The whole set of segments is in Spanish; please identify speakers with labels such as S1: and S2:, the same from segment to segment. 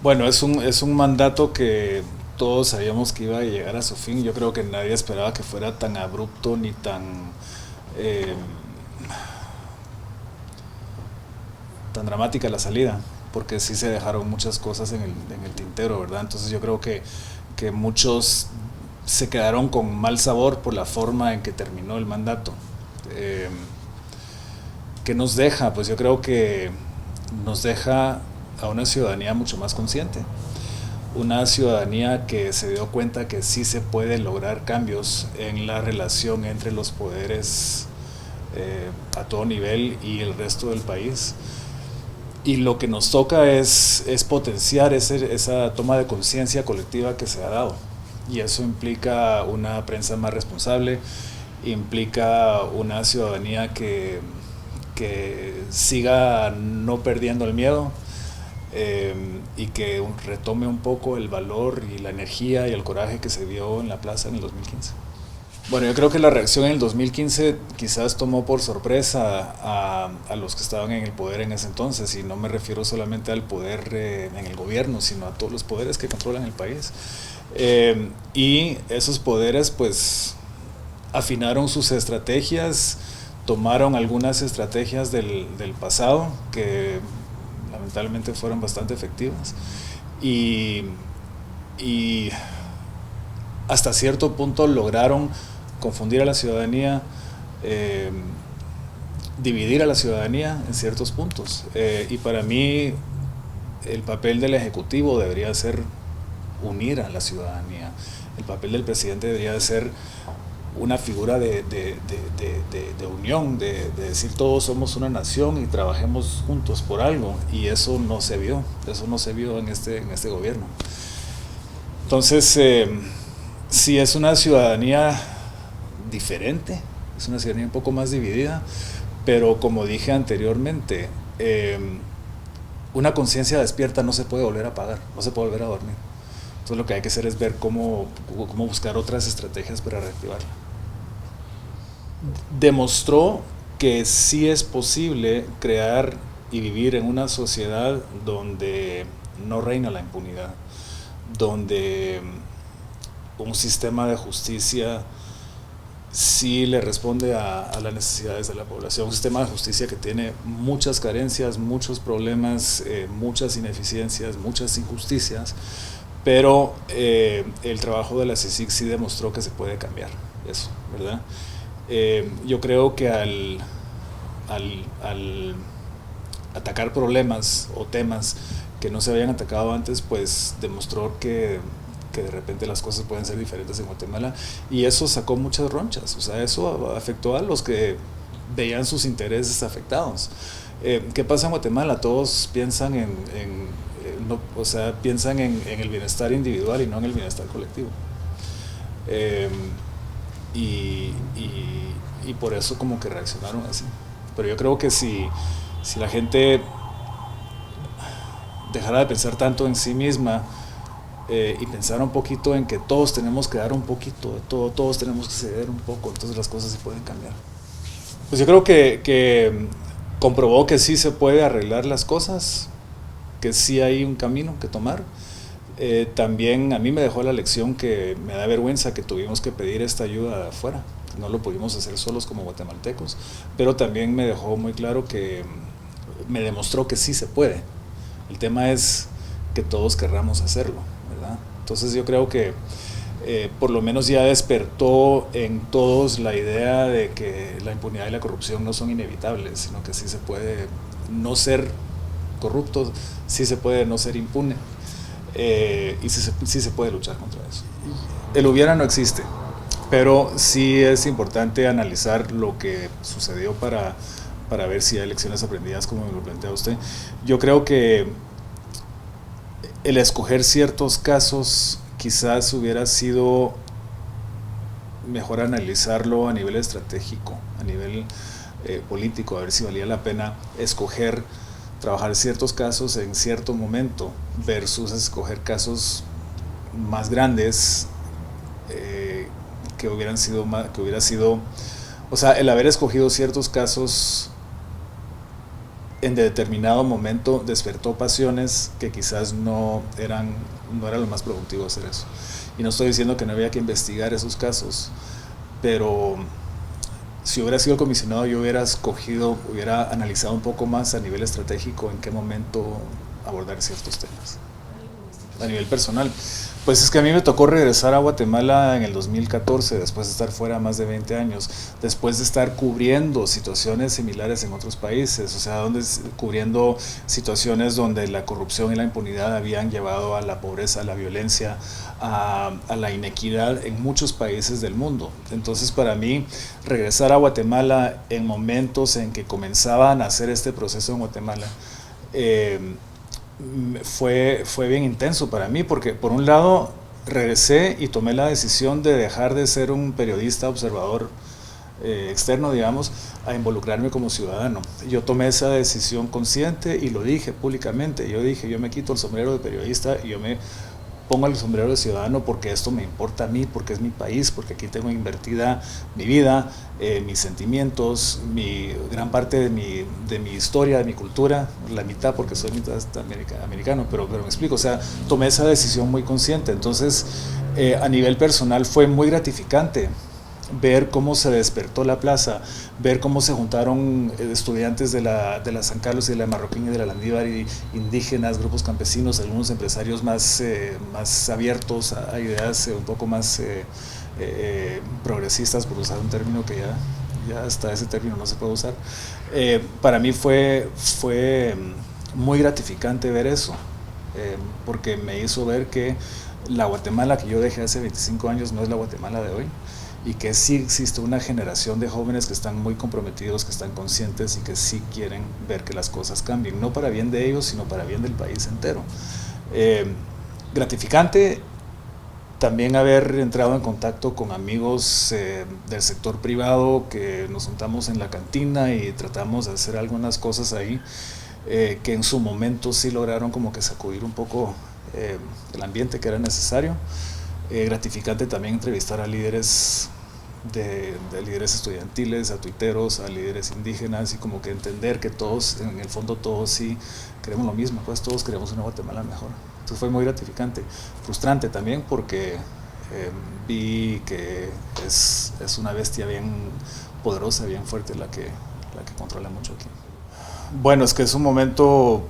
S1: Bueno, es un mandato que todos sabíamos que iba a llegar a su fin. Yo creo que nadie esperaba que fuera tan abrupto ni eh, tan dramática la salida, porque sí se dejaron muchas cosas en el tintero, ¿verdad? Entonces yo creo que muchos se quedaron con mal sabor por la forma en que terminó el mandato. Eh, ¿Qué nos deja? Pues yo creo que nos deja a una ciudadanía mucho más consciente, una ciudadanía que se dio cuenta que sí se puede lograr cambios en la relación entre los poderes a todo nivel y el resto del país. Y lo que nos toca es potenciar esa toma de conciencia colectiva que se ha dado. Y eso implica una prensa más responsable, implica una ciudadanía que siga no perdiendo el miedo, y que retome un poco el valor y la energía y el coraje que se vio en la plaza en el 2015. Bueno, yo creo que la reacción en el 2015 quizás tomó por sorpresa a los que estaban en el poder en ese entonces, y no me refiero solamente al poder en el gobierno, sino a todos los poderes que controlan el país. Y esos poderes pues afinaron sus estrategias, tomaron algunas estrategias del pasado que lamentablemente fueron bastante efectivas, y, y hasta cierto punto lograron confundir a la ciudadanía, eh, dividir a la ciudadanía en ciertos puntos. Y para mí el papel del Ejecutivo debería ser unir a la ciudadanía. El papel del presidente debería ser una figura de unión, de decir todos somos una nación y trabajemos juntos por algo, y eso no se vio en este gobierno. Entonces, sí es una ciudadanía diferente, es una ciudadanía un poco más dividida, pero como dije anteriormente, una conciencia despierta no se puede volver a apagar, no se puede volver a dormir. Entonces lo que hay que hacer es ver cómo buscar otras estrategias para reactivarla. Demostró que sí es posible crear y vivir en una sociedad donde no reina la impunidad, donde un sistema de justicia sí le responde a las necesidades de la población, un sistema de justicia que tiene muchas carencias, muchos problemas, muchas ineficiencias, muchas injusticias, pero el trabajo de la CICIG sí demostró que se puede cambiar eso, ¿verdad? Yo creo que al atacar problemas o temas que no se habían atacado antes, pues demostró que de repente las cosas pueden ser diferentes en Guatemala, y eso sacó muchas ronchas, o sea, eso afectó a los que veían sus intereses afectados. ¿Qué pasa en Guatemala? Todos piensan no, o sea, piensan en el bienestar individual y no en el bienestar colectivo. Eh, y, y por eso como que reaccionaron así. Pero yo creo que si la gente dejara de pensar tanto en sí misma, y pensar un poquito en que todos tenemos que dar un poquito de todo, todos tenemos que ceder un poco, entonces las cosas se pueden cambiar. Pues yo creo que comprobó que sí se puede arreglar las cosas, que sí hay un camino que tomar. También a mí me dejó la lección que me da vergüenza que tuvimos que pedir esta ayuda de afuera, no lo pudimos hacer solos como guatemaltecos, pero también me dejó muy claro que me demostró que sí se puede. El tema es que todos querramos hacerlo, ¿verdad? Entonces yo creo que por lo menos ya despertó en todos la idea de que la impunidad y la corrupción no son inevitables, sino que sí se puede no ser corrupto, sí se puede no ser impune, y sí se puede luchar contra eso. El hubiera no existe, pero sí es importante analizar lo que sucedió para ver si hay lecciones aprendidas, como me lo plantea usted. Yo creo que el escoger ciertos casos quizás hubiera sido mejor analizarlo a nivel estratégico, a nivel político, a ver si valía la pena escoger trabajar ciertos casos en cierto momento versus escoger casos más grandes, que hubieran sido más, o sea, el haber escogido ciertos casos en determinado momento despertó pasiones que quizás no era lo más productivo hacer eso. Y no estoy diciendo que no había que investigar esos casos, pero si hubiera sido el comisionado, yo hubiera analizado un poco más a nivel estratégico en qué momento abordar ciertos temas. A nivel personal, pues es que a mí me tocó regresar a Guatemala en el 2014, después de estar fuera más de 20 años, después de estar cubriendo situaciones similares en otros países, o sea, cubriendo situaciones donde la corrupción y la impunidad habían llevado a la pobreza, a la violencia, a la inequidad en muchos países del mundo. Entonces, para mí, regresar a Guatemala en momentos en que comenzaban a hacer este proceso en Guatemala, fue bien intenso para mí, porque por un lado regresé y tomé la decisión de dejar de ser un periodista observador externo, digamos, a involucrarme como ciudadano. Yo tomé esa decisión consciente y lo dije públicamente. Yo dije, yo me quito el sombrero de periodista y yo me pongo el sombrero de ciudadano porque esto me importa a mí, porque es mi país, porque aquí tengo invertida mi vida, mis sentimientos, gran parte de mi historia, de mi cultura, la mitad porque soy mitad americano, pero me explico, o sea, tomé esa decisión muy consciente. Entonces, a nivel personal fue muy gratificante ver cómo se despertó la plaza, ver cómo se juntaron estudiantes de la San Carlos y de la Marroquín y de la Landívar, y indígenas, grupos campesinos, algunos empresarios más abiertos a ideas un poco más progresistas, por usar un término que ya hasta ese término no se puede usar. Para mí fue muy gratificante ver eso, porque me hizo ver que la Guatemala que yo dejé hace 25 años no es la Guatemala de hoy, y que sí existe una generación de jóvenes que están muy comprometidos, que están conscientes y que sí quieren ver que las cosas cambien, no para bien de ellos, sino para bien del país entero. Gratificante también haber entrado en contacto con amigos del sector privado, que nos juntamos en la cantina y tratamos de hacer algunas cosas ahí, que en su momento sí lograron como que sacudir un poco el ambiente que era necesario. Gratificante también entrevistar a líderes de líderes estudiantiles, a tuiteros, a líderes indígenas, y como que entender que todos, en el fondo todos sí queremos lo mismo, pues todos queremos una Guatemala mejor. Entonces fue muy gratificante, frustrante también porque vi que es una bestia bien poderosa, bien fuerte la que controla mucho aquí. Bueno, es que es un momento,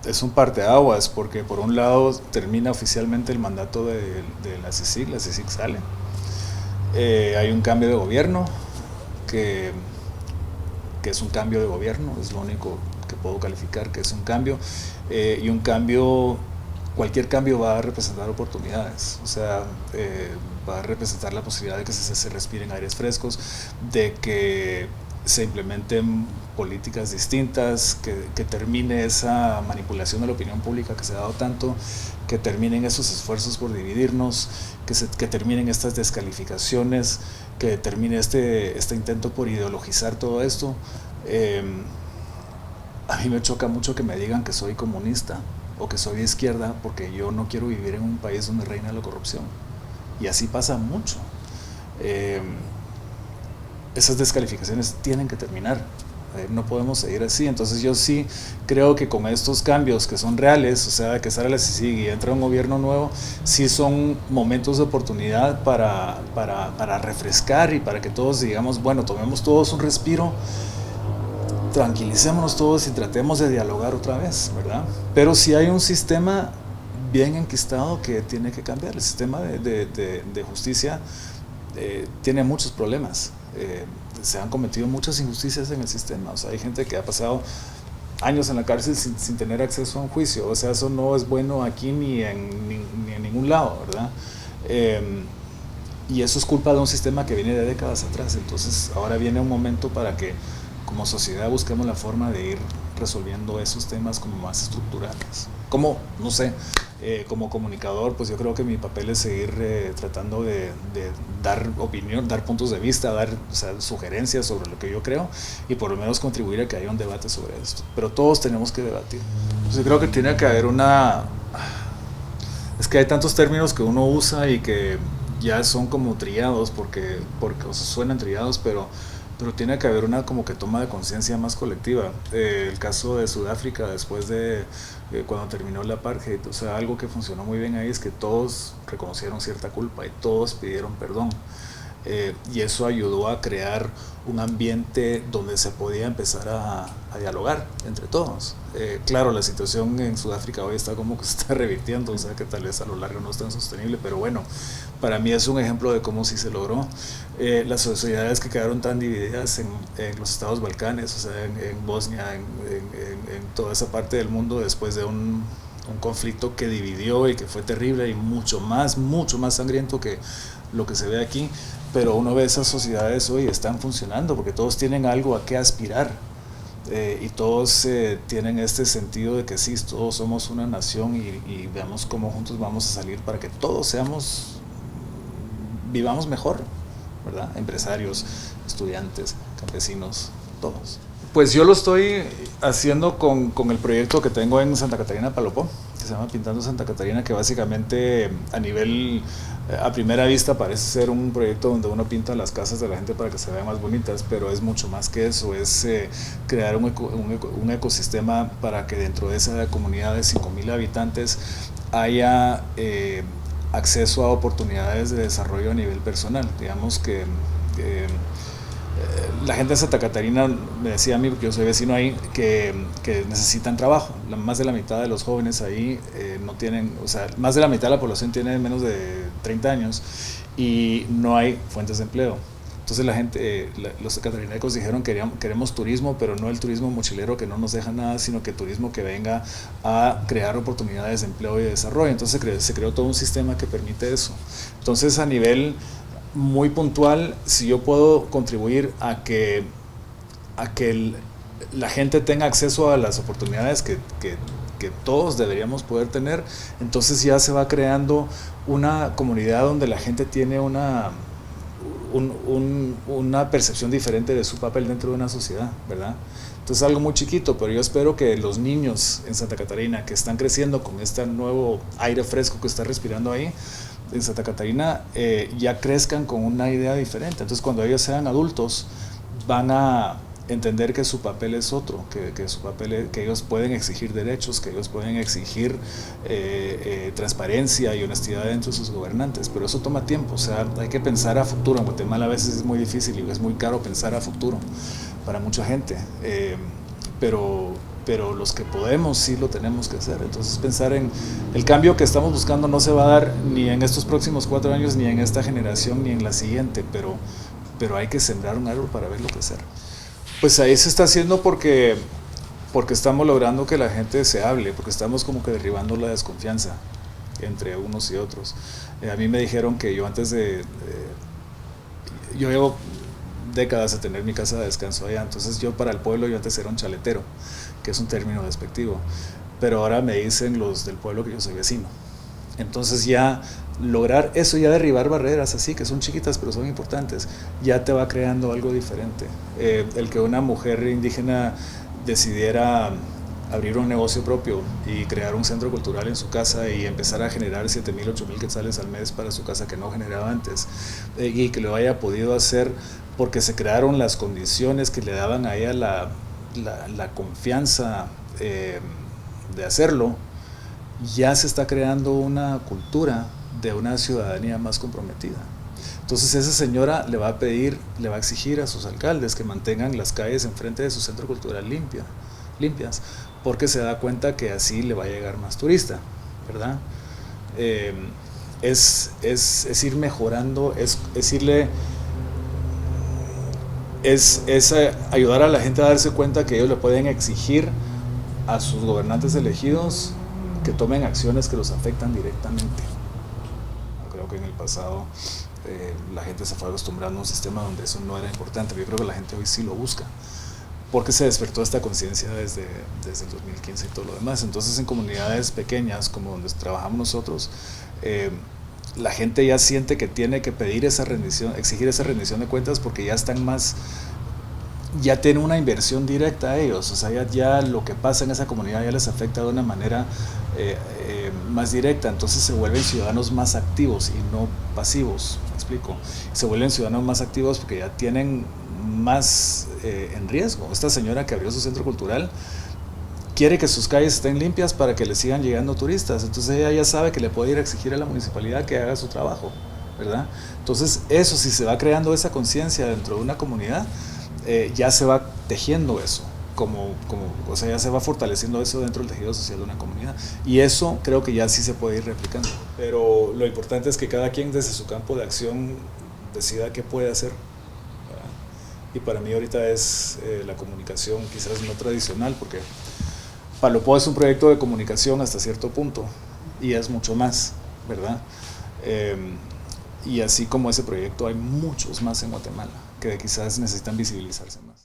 S1: es un parteaguas, porque por un lado termina oficialmente el mandato de la CICIG sale. Hay un cambio de gobierno, que es un cambio de gobierno, es lo único que puedo calificar, que es un cambio, y un cambio, cualquier cambio va a representar oportunidades, o sea, va a representar la posibilidad de que se respiren aires frescos, de que se implementen políticas distintas, que termine esa manipulación de la opinión pública que se ha dado tanto, que terminen esos esfuerzos por dividirnos, que terminen estas descalificaciones, que termine este intento por ideologizar todo esto. A mí me choca mucho que me digan que soy comunista o que soy de izquierda, porque yo no quiero vivir en un país donde reina la corrupción, y así pasa mucho. Esas descalificaciones tienen que terminar, no podemos seguir así. Entonces yo sí creo que con estos cambios que son reales, o sea, que sale la CICIG y entra un gobierno nuevo, sí son momentos de oportunidad para refrescar y para que todos digamos, bueno, tomemos todos un respiro, tranquilicémonos todos y tratemos de dialogar otra vez, ¿verdad? Pero sí hay un sistema bien enquistado que tiene que cambiar. El sistema de justicia tiene muchos problemas. Se han cometido muchas injusticias en el sistema, o sea, hay gente que ha pasado años en la cárcel sin tener acceso a un juicio, o sea, eso no es bueno aquí ni en ningún lado, ¿verdad? Y eso es culpa de un sistema que viene de décadas atrás. Entonces ahora viene un momento para que como sociedad busquemos la forma de ir resolviendo esos temas como más estructurales. Como, no sé, como comunicador, pues yo creo que mi papel es seguir tratando de dar opinión, dar puntos de vista, dar, o sea, sugerencias sobre lo que yo creo, y por lo menos contribuir a que haya un debate sobre esto. Pero todos tenemos que debatir. Pues yo creo que tiene que haber es que hay tantos términos que uno usa y que ya son como trillados, porque o sea, suenan trillados, pero pero tiene que haber una como que toma de conciencia más colectiva. El caso de Sudáfrica después de cuando terminó el apartheid, o sea, algo que funcionó muy bien ahí es que todos reconocieron cierta culpa y todos pidieron perdón. Y eso ayudó a crear un ambiente donde se podía empezar a dialogar entre todos. Claro, la situación en Sudáfrica hoy está como que se está revirtiendo, o sea que tal vez a lo largo no es tan sostenible, pero bueno, para mí es un ejemplo de cómo sí se logró. Las sociedades que quedaron tan divididas en los estados Balcanes, o sea, en Bosnia, en toda esa parte del mundo después de un conflicto que dividió y que fue terrible y mucho más sangriento que lo que se ve aquí, pero uno ve esas sociedades hoy están funcionando porque todos tienen algo a qué aspirar, y todos tienen este sentido de que sí, todos somos una nación y veamos cómo juntos vamos a salir para que todos vivamos mejor, ¿verdad? Empresarios, estudiantes, campesinos, todos. Pues yo lo estoy haciendo con el proyecto que tengo en Santa Catarina Palopó, que se llama Pintando Santa Catarina, que básicamente a primera vista parece ser un proyecto donde uno pinta las casas de la gente para que se vean más bonitas, pero es mucho más que eso, es crear un ecosistema para que dentro de esa comunidad de 5,000 habitantes haya acceso a oportunidades de desarrollo a nivel personal. Digamos que la gente de Santa Catarina me decía a mí, porque yo soy vecino ahí, que necesitan trabajo. Más de la mitad de los jóvenes ahí no tienen, o sea, más de la mitad de la población tiene menos de 30 años y no hay fuentes de empleo. Entonces la gente, los catarinecos dijeron que queremos turismo, pero no el turismo mochilero que no nos deja nada, sino que turismo que venga a crear oportunidades de empleo y de desarrollo. Entonces se creó todo un sistema que permite eso. Entonces a nivel muy puntual, si yo puedo contribuir a que la gente tenga acceso a las oportunidades que todos deberíamos poder tener, entonces ya se va creando una comunidad donde la gente tiene una percepción diferente de su papel dentro de una sociedad, ¿verdad? Entonces es algo muy chiquito, pero yo espero que los niños en Santa Catarina que están creciendo con este nuevo aire fresco que está respirando ahí en Santa Catarina, ya crezcan con una idea diferente. Entonces cuando ellos sean adultos van a entender que su papel es otro, que su papel que ellos pueden exigir derechos, que ellos pueden exigir transparencia y honestidad dentro de sus gobernantes, pero eso toma tiempo. O sea, hay que pensar a futuro. En Guatemala a veces es muy difícil y es muy caro pensar a futuro para mucha gente, pero los que podemos sí lo tenemos que hacer. Entonces pensar en el cambio que estamos buscando no se va a dar ni en estos próximos 4 años, ni en esta generación, ni en la siguiente, pero hay que sembrar un árbol para verlo crecer. Pues ahí se está haciendo porque estamos logrando que la gente se hable, porque estamos como que derribando la desconfianza entre unos y otros. A mí me dijeron que yo yo llevo décadas de tener mi casa de descanso allá, entonces yo para el pueblo yo antes era un chaletero, que es un término despectivo, pero ahora me dicen los del pueblo que yo soy vecino. Entonces ya lograr eso, ya derribar barreras así, que son chiquitas pero son importantes, ya te va creando algo diferente. El que una mujer indígena decidiera abrir un negocio propio y crear un centro cultural en su casa y empezar a generar 7,000, 8,000 quetzales al mes para su casa que no generaba antes, y que lo haya podido hacer porque se crearon las condiciones que le daban a ella la confianza de hacerlo. Ya se está creando una cultura de una ciudadanía más comprometida. Entonces esa señora le va a exigir a sus alcaldes que mantengan las calles enfrente de su centro cultural limpias, porque se da cuenta que así le va a llegar más turista, ¿verdad? Es ir mejorando, es ayudar a la gente a darse cuenta que ellos le pueden exigir a sus gobernantes elegidos que tomen acciones que los afectan directamente. Creo que en el pasado la gente se fue acostumbrando a un sistema donde eso no era importante, pero yo creo que la gente hoy sí lo busca, porque se despertó esta conciencia desde el 2015 y todo lo demás. Entonces en comunidades pequeñas como donde trabajamos nosotros, la gente ya siente que tiene que pedir esa rendición, exigir esa rendición de cuentas, porque ya tienen una inversión directa a ellos. O sea, ya lo que pasa en esa comunidad ya les afecta de una manera más directa. Entonces se vuelven ciudadanos más activos y no pasivos, ¿me explico? Se vuelven ciudadanos más activos porque ya tienen más en riesgo. Esta señora que abrió su centro cultural quiere que sus calles estén limpias para que le sigan llegando turistas. Entonces ella ya sabe que le puede ir a exigir a la municipalidad que haga su trabajo, ¿verdad? Entonces eso, si se va creando esa conciencia dentro de una comunidad, ya se va tejiendo eso. O sea, ya se va fortaleciendo eso dentro del tejido social de una comunidad. Y eso creo que ya sí se puede ir replicando. Pero lo importante es que cada quien desde su campo de acción decida qué puede hacer. Y para mí ahorita es la comunicación quizás no tradicional, porque Palopo es un proyecto de comunicación hasta cierto punto y es mucho más, ¿verdad? Y así como ese proyecto hay muchos más en Guatemala que quizás necesitan visibilizarse más.